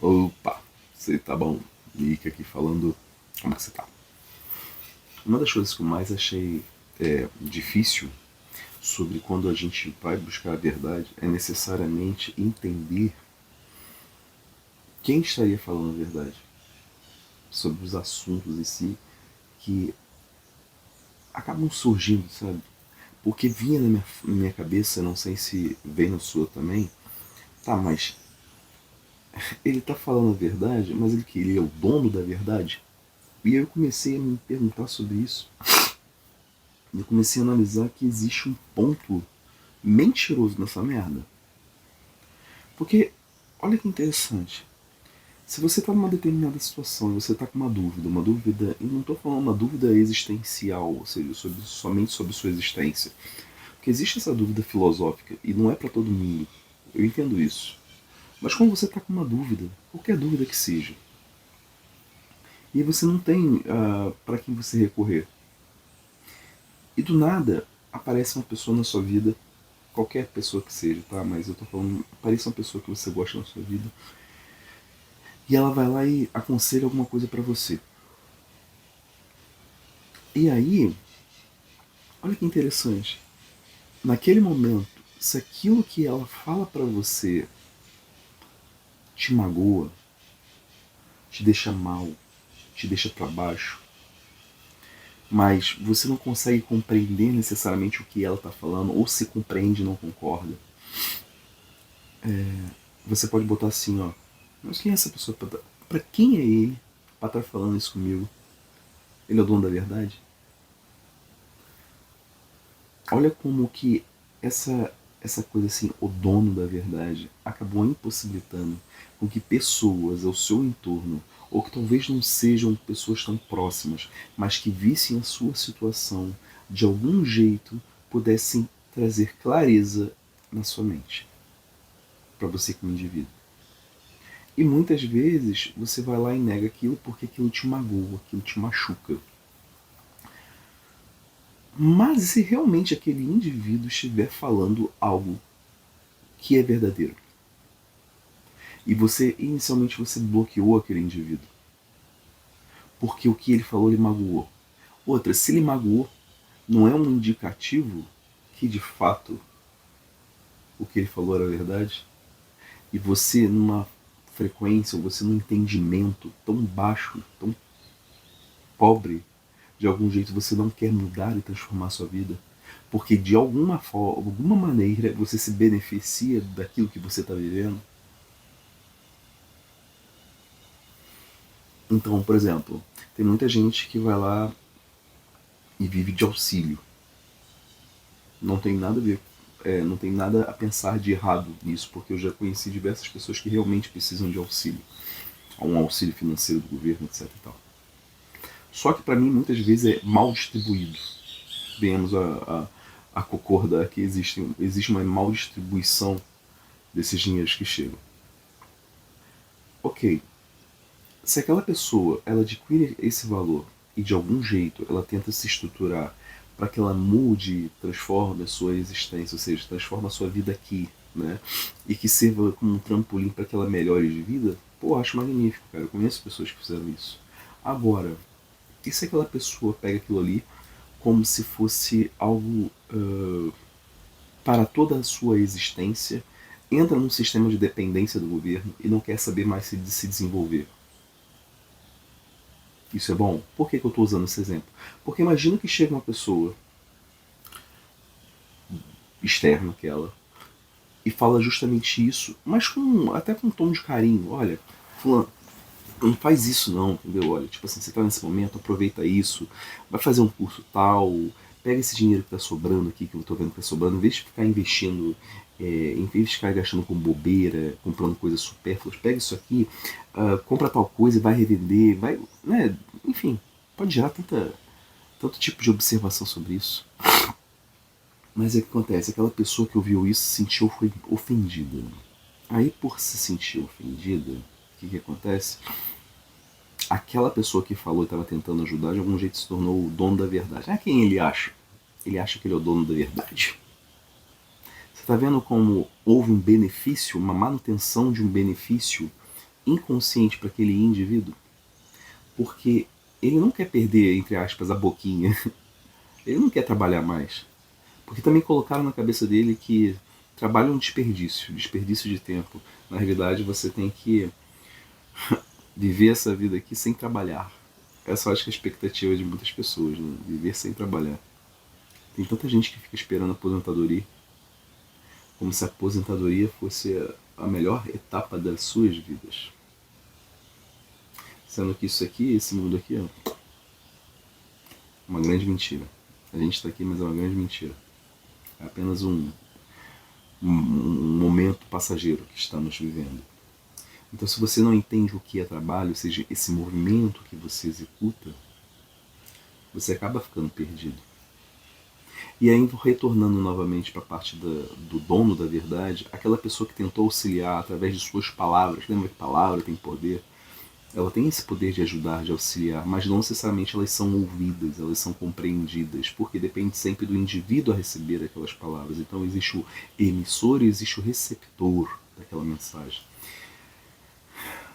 Opa, você tá bom? Nick aqui falando. Como é que você tá? Uma das coisas que eu mais achei difícil sobre quando a gente vai buscar a verdade é necessariamente entender quem estaria falando a verdade sobre os assuntos em si que acabam surgindo, sabe? Porque vinha na minha cabeça, não sei se vem na sua também, tá, mas ele tá falando a verdade, mas ele é o dono da verdade? E aí eu comecei a me perguntar sobre isso. E eu comecei a analisar que existe um ponto mentiroso nessa merda. Porque, olha que interessante. Se você está numa determinada situação e você está com uma dúvida, e não estou falando uma dúvida existencial, ou seja, somente sobre sua existência. Porque existe essa dúvida filosófica e não é para todo mundo. Eu entendo isso. Mas quando você está com uma dúvida, qualquer dúvida que seja, e você não tem para quem você recorrer, e do nada aparece uma pessoa na sua vida, qualquer pessoa que seja, tá? Mas eu tô falando, aparece uma pessoa que você gosta na sua vida, e ela vai lá e aconselha alguma coisa para você. E aí, olha que interessante. Naquele momento, se aquilo que ela fala para você te magoa, te deixa mal, te deixa para baixo, mas você não consegue compreender necessariamente o que ela tá falando, ou se compreende e não concorda, você pode botar assim, ó, mas quem é essa pessoa? Pra quem é ele pra estar falando isso comigo? Ele é o dono da verdade? Olha como que essa coisa assim, o dono da verdade, acabou impossibilitando com que pessoas ao seu entorno, ou que talvez não sejam pessoas tão próximas, mas que vissem a sua situação de algum jeito, pudessem trazer clareza na sua mente, para você como indivíduo. E muitas vezes você vai lá e nega aquilo porque aquilo te magoa, aquilo te machuca. Mas se realmente aquele indivíduo estiver falando algo que é verdadeiro, e você inicialmente você bloqueou aquele indivíduo, porque o que ele falou lhe magoou. Outra, se ele magoou, não é um indicativo que de fato o que ele falou era verdade? E você numa frequência, ou você num entendimento tão baixo, tão pobre, de algum jeito você não quer mudar e transformar a sua vida, porque de alguma forma, alguma maneira você se beneficia daquilo que você está vivendo. Então, por exemplo, tem muita gente que vai lá e vive de auxílio. Não tem nada a ver, não tem nada a pensar de errado nisso, porque eu já conheci diversas pessoas que realmente precisam de auxílio, um auxílio financeiro do governo, etc. E tal. Só que para mim muitas vezes é mal distribuído. Venhamos a concordar que existe uma mal distribuição desses dinheiros que chegam. Ok, se aquela pessoa ela adquire esse valor e de algum jeito ela tenta se estruturar para que ela mude, transforme a sua existência, ou seja, transforme a sua vida aqui, né? E que sirva como um trampolim para que ela melhore de vida, pô, acho magnífico, cara. Eu conheço pessoas que fizeram isso. Agora, e se aquela pessoa pega aquilo ali como se fosse algo para toda a sua existência, entra num sistema de dependência do governo e não quer saber mais se desenvolver? Isso é bom? Por que eu estou usando esse exemplo? Porque imagina que chega uma pessoa externa àquela e fala justamente isso, mas até com um tom de carinho. Olha, fulano, não faz isso não, entendeu? Olha, tipo assim, você tá nesse momento, aproveita isso, vai fazer um curso tal, pega esse dinheiro que tá sobrando aqui, que eu tô vendo que tá sobrando, em vez de ficar investindo, em vez de ficar gastando com bobeira, comprando coisas supérfluas, pega isso aqui, compra tal coisa e vai revender, vai, né, enfim, pode gerar tanto tipo de observação sobre isso. Mas é que acontece, aquela pessoa que ouviu isso se sentiu ofendida. Aí por se sentir ofendida, o que acontece? Aquela pessoa que falou e estava tentando ajudar, de algum jeito se tornou o dono da verdade. Ah, quem ele acha? Ele acha que ele é o dono da verdade. Você está vendo como houve um benefício, uma manutenção de um benefício inconsciente para aquele indivíduo, porque ele não quer perder, entre aspas, a boquinha. Ele não quer trabalhar mais. Porque também colocaram na cabeça dele que trabalho é um desperdício, desperdício de tempo. Na realidade, você tem que viver essa vida aqui sem trabalhar. Essa eu acho que é a expectativa de muitas pessoas, né? Viver sem trabalhar. Tem tanta gente que fica esperando a aposentadoria, como se a aposentadoria fosse a melhor etapa das suas vidas. Sendo que isso aqui, esse mundo aqui, é uma grande mentira. A gente está aqui, mas é uma grande mentira. É apenas um momento passageiro que estamos vivendo. Então, se você não entende o que é trabalho, ou seja, esse movimento que você executa, você acaba ficando perdido. E aí, retornando novamente para a parte do dono da verdade, aquela pessoa que tentou auxiliar através de suas palavras, lembra que palavra tem poder? Ela tem esse poder de ajudar, de auxiliar, mas não necessariamente elas são ouvidas, elas são compreendidas, porque depende sempre do indivíduo a receber aquelas palavras. Então existe o emissor e existe o receptor daquela mensagem.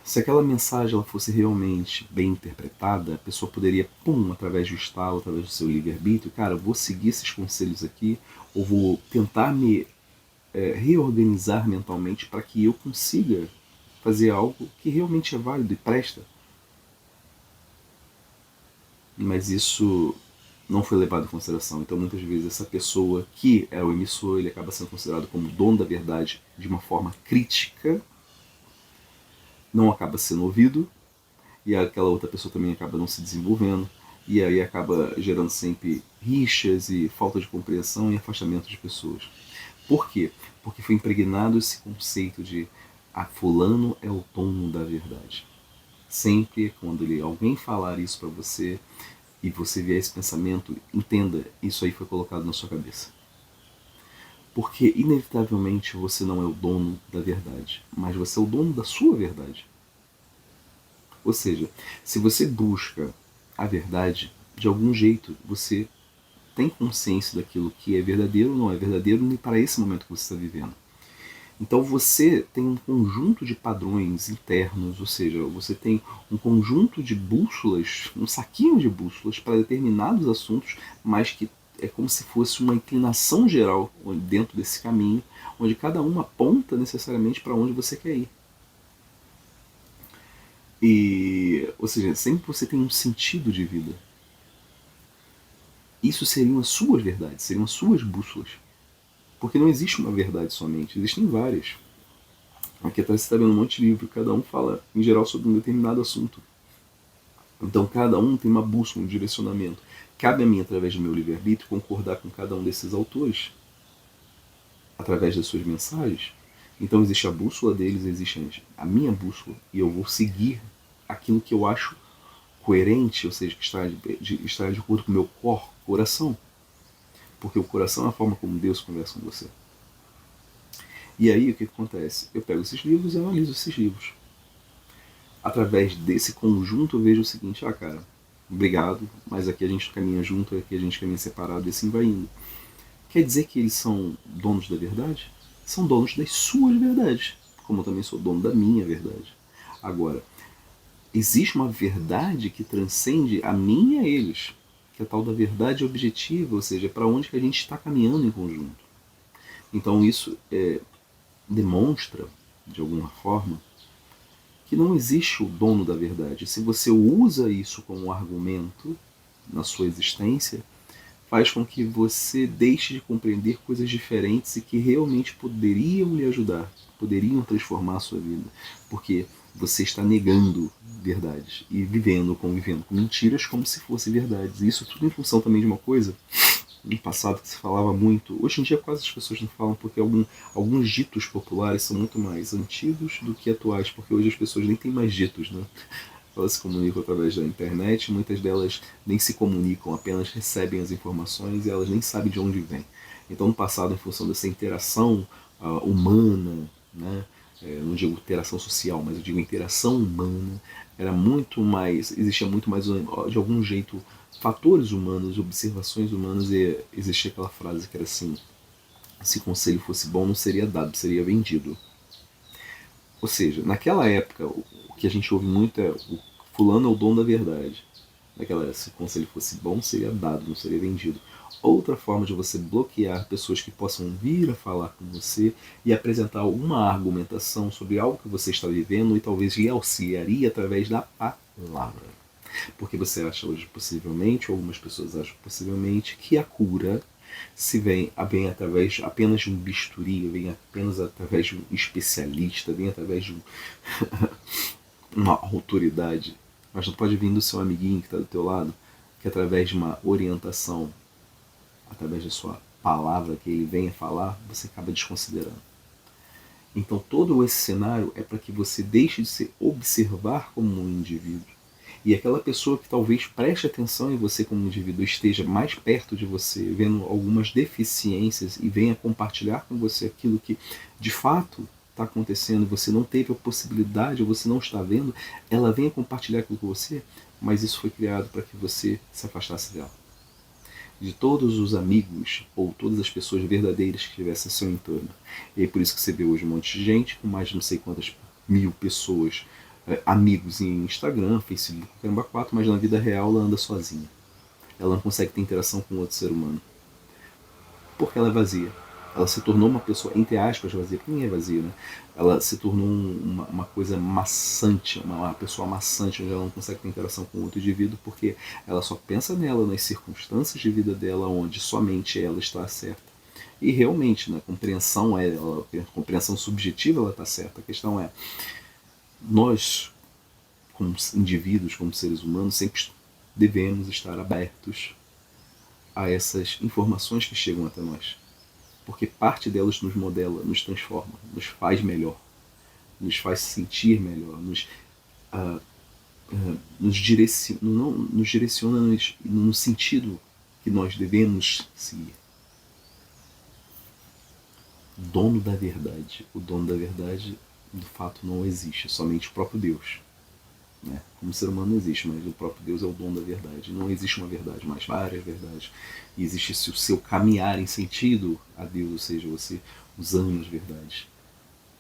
Se aquela mensagem ela fosse realmente bem interpretada, a pessoa poderia, através do estalo, através do seu livre-arbítrio, cara, vou seguir esses conselhos aqui, ou vou tentar me reorganizar mentalmente para que eu consiga fazer algo que realmente é válido e presta. Mas isso não foi levado em consideração. Então, muitas vezes, essa pessoa que é o emissor, ele acaba sendo considerado como dono da verdade de uma forma crítica, não acaba sendo ouvido, e aquela outra pessoa também acaba não se desenvolvendo, e aí acaba gerando sempre rixas e falta de compreensão e afastamento de pessoas. Por quê? Porque foi impregnado esse conceito de fulano é o dono da verdade. Sempre quando alguém falar isso para você e você ver esse pensamento, entenda, isso aí foi colocado na sua cabeça. Porque inevitavelmente você não é o dono da verdade, mas você é o dono da sua verdade. Ou seja, se você busca a verdade, de algum jeito você tem consciência daquilo que é verdadeiro ou não é verdadeiro nem para esse momento que você está vivendo. Então você tem um conjunto de padrões internos, ou seja, você tem um conjunto de bússolas, um saquinho de bússolas para determinados assuntos, mas que é como se fosse uma inclinação geral dentro desse caminho, onde cada uma aponta necessariamente para onde você quer ir. Ou seja, sempre você tem um sentido de vida. Isso seriam as suas verdades, seriam as suas bússolas. Porque não existe uma verdade somente, existem várias. Aqui atrás você está vendo um monte de livro, cada um fala, em geral, sobre um determinado assunto. Então cada um tem uma bússola, um direcionamento. Cabe a mim, através do meu livre-arbítrio, concordar com cada um desses autores, através das suas mensagens. Então existe a bússola deles, existe a minha bússola, e eu vou seguir aquilo que eu acho coerente, ou seja, que está de acordo com o meu coração. Porque o coração é a forma como Deus conversa com você. E aí o que acontece? Eu pego esses livros e analiso esses livros. Através desse conjunto eu vejo o seguinte, cara, obrigado, mas aqui a gente caminha junto, aqui a gente caminha separado e assim vai indo. Quer dizer que eles são donos da verdade? São donos das suas verdades, como eu também sou dono da minha verdade. Agora, existe uma verdade que transcende a mim e a eles, que é a tal da verdade objetiva, ou seja, para onde que a gente está caminhando em conjunto. Então isso demonstra, de alguma forma, que não existe o dono da verdade. Se você usa isso como argumento na sua existência, faz com que você deixe de compreender coisas diferentes e que realmente poderiam lhe ajudar, poderiam transformar a sua vida. Porque você está negando verdades e convivendo com mentiras como se fossem verdades. E isso tudo em função também de uma coisa, no passado que se falava muito, hoje em dia quase as pessoas não falam, porque alguns ditos populares são muito mais antigos do que atuais, porque hoje as pessoas nem têm mais ditos, né? Elas se comunicam através da internet, muitas delas nem se comunicam, apenas recebem as informações e elas nem sabem de onde vêm. Então no passado, em função dessa interação humana, né? Não digo interação social, mas eu digo interação humana, era muito mais, existia muito mais de algum jeito fatores humanos, observações humanas, e existia aquela frase que era assim: se conselho fosse bom não seria dado, seria vendido. Ou seja, naquela época que a gente ouve muito é o fulano é o dono da verdade. Daquela, como se ele fosse bom, seria dado, não seria vendido. Outra forma de você bloquear pessoas que possam vir a falar com você e apresentar uma argumentação sobre algo que você está vivendo e talvez lhe auxiliaria através da palavra. Porque você acha hoje, possivelmente, ou algumas pessoas acham possivelmente, que a cura se vem através apenas de um bisturi, vem apenas através de um especialista, vem através de uma autoridade. Mas não pode vir do seu amiguinho que está do teu lado, que através de uma orientação, através da sua palavra que ele venha falar, você acaba desconsiderando. Então todo esse cenário é para que você deixe de se observar como um indivíduo. E aquela pessoa que talvez preste atenção em você como indivíduo, esteja mais perto de você, vendo algumas deficiências e venha compartilhar com você aquilo que de fato está acontecendo, você não teve a possibilidade, ou você não está vendo, ela venha compartilhar aquilo com você, mas isso foi criado para que você se afastasse dela. De todos os amigos ou todas as pessoas verdadeiras que estivessem ao seu entorno. E é por isso que você vê hoje um monte de gente, com mais de não sei quantas mil pessoas, amigos em Instagram, Facebook, caramba 4, mas na vida real ela anda sozinha. Ela não consegue ter interação com outro ser humano. Porque ela é vazia. Ela se tornou uma pessoa, entre aspas, vazia, porque ninguém é vazio, né? Ela se tornou uma coisa maçante, uma pessoa maçante, onde ela não consegue ter interação com outro indivíduo, porque ela só pensa nela, nas circunstâncias de vida dela, onde somente ela está certa. E realmente, na compreensão, compreensão subjetiva, ela está certa. A questão é, nós, como indivíduos, como seres humanos, sempre devemos estar abertos a essas informações que chegam até nós. Porque parte delas nos modela, nos transforma, nos faz melhor, nos faz sentir melhor, nos direciona no sentido que nós devemos seguir. Dono da verdade. O dono da verdade, de fato, não existe, somente o próprio Deus. Né? Como ser humano não existe, mas o próprio Deus é o dono da verdade. Não existe uma verdade, mas várias verdades. E existe o seu caminhar em sentido a Deus, ou seja, você usando as verdades.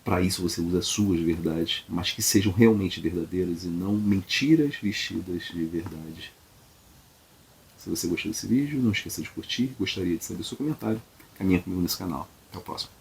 Para isso você usa as suas verdades, mas que sejam realmente verdadeiras e não mentiras vestidas de verdade. Se você gostou desse vídeo, não esqueça de curtir. Gostaria de saber o seu comentário. Caminha comigo nesse canal. Até o próximo.